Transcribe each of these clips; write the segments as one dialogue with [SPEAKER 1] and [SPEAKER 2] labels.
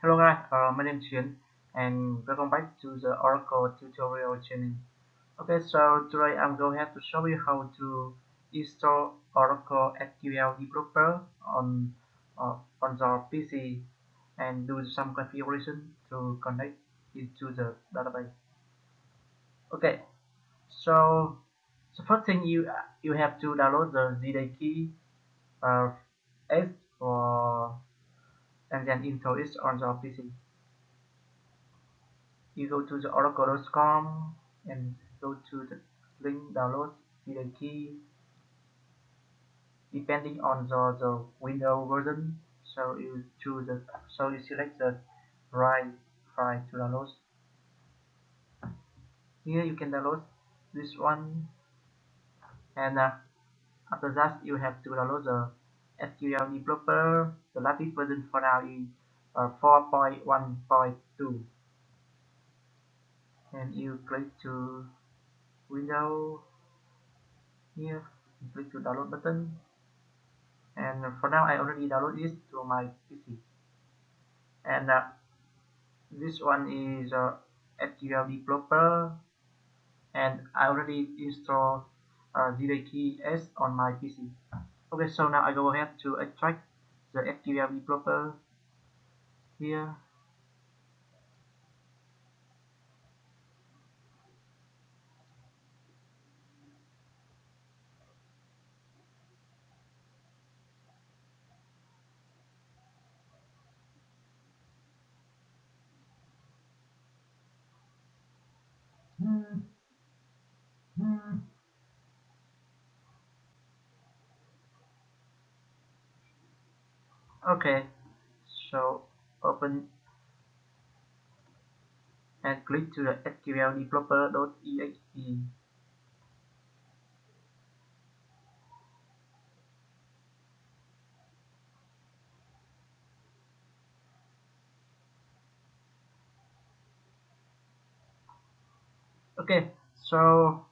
[SPEAKER 1] Hello guys, my name is Yun and welcome back to the Oracle tutorial channel. Okay, so today I'm going to show you how to install Oracle SQL Developer on your PC and do some configuration to connect into the database. Okay, so the first thing you have to download the JDK uh, S for and then install it on your PC. You go to the oracle.com and go to the link download the key depending on the window version. So you select the right file to download. Here you can download this one, and after that you have to download the SQL developer. The latest version for now is 4.1.2, and you click to window here, click to download button, and for now I already downloaded this to my PC, and this one is SQL developer, and I already installed JDK on my PC. Okay, so now I go ahead to extract the SQL developer here. Okay, so open and click to the SQL developer.exe. Okay, so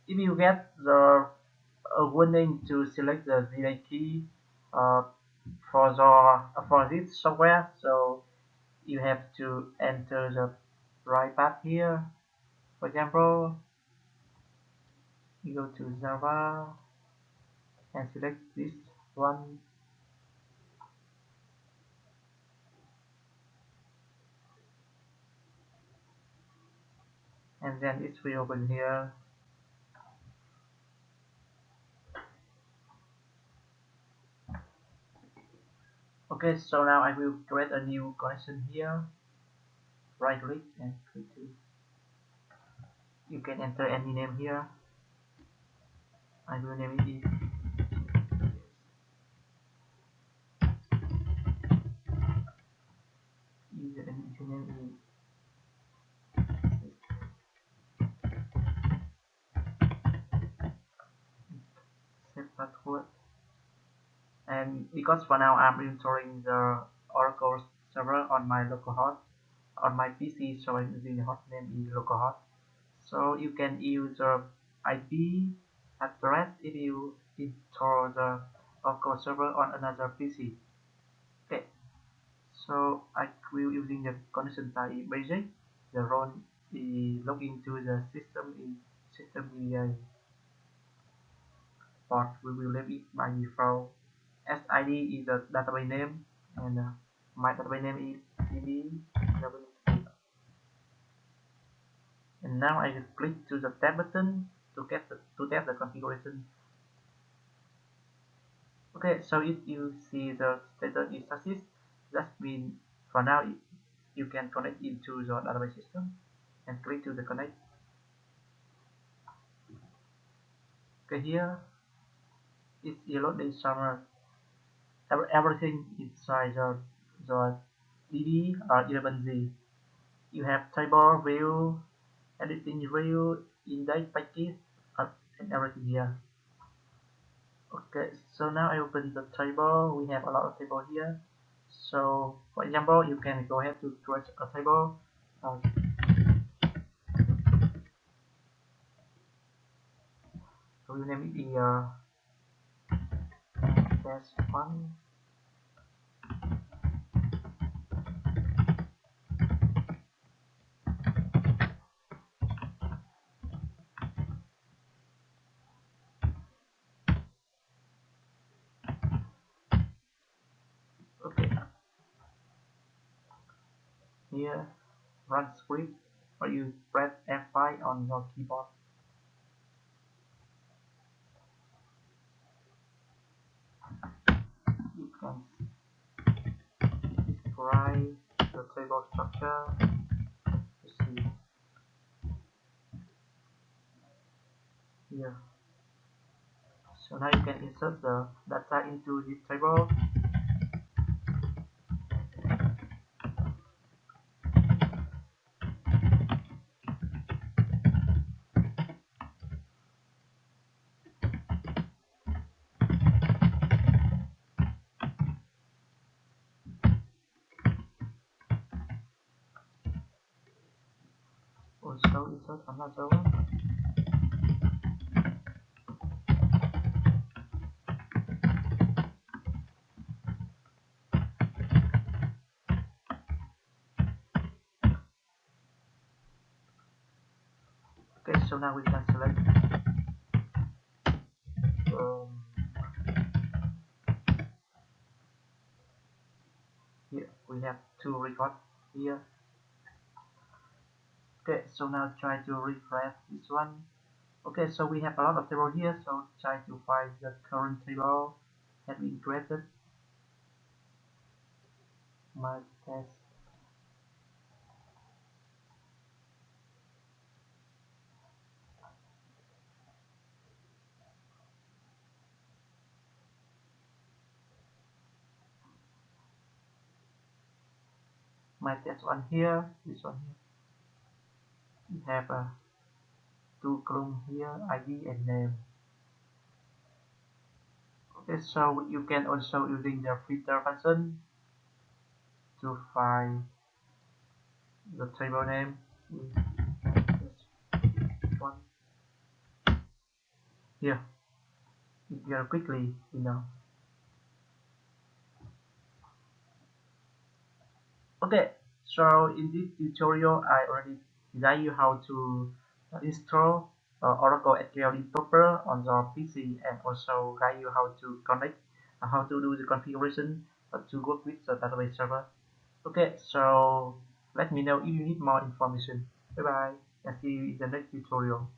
[SPEAKER 1] if you get the warning to select the delay key uh, for this software, so you have to enter the right path here. For example, you go to Java and select this one, and then it will open here. Okay, so now I will create a new connection here. Right click and click to. You can enter any name here. I will name it username is set password. And because for now I'm installing the Oracle server on my localhost on my PC, so I'm using the hostname is localhost. So you can use the IP address if you install the Oracle server on another PC. Okay, so I will using the connection type basic. The role is log into the system in system DBA. Port we will leave it by default. SID is the database name, and my database name is DB. And now I will click to the tab button to test the configuration. Okay, so if you see the status is success, that means for now you can connect into the database system and click to the connect. Okay, here it's yellow day summer. Everything inside the DD or 11Z. You have table view, editing view, index package, and everything here. Okay, so now I open the table. We have a lot of table here. So for example, you can go ahead to create a table. So we name it the test one. run script or you press F5 on your keyboard. You can describe the table structure. You see here. So now you can insert the data into this table. Also insert another one. Okay, so now we can select here we have two records here. Okay, so now try to refresh this one. Okay, so we have a lot of table here, so try to find the current table has been created. My test. My test one here, this one here. We have two columns here, ID and name. Okay, so you can also using the filter function to find the table name. This one here. Very quickly, Okay, so in this tutorial, I already guide you how to install Oracle SQL Developer on your PC and also guide you how to connect, how to do the configuration to work with the database server. Okay, so let me know if you need more information. Bye bye, and see you in the next tutorial.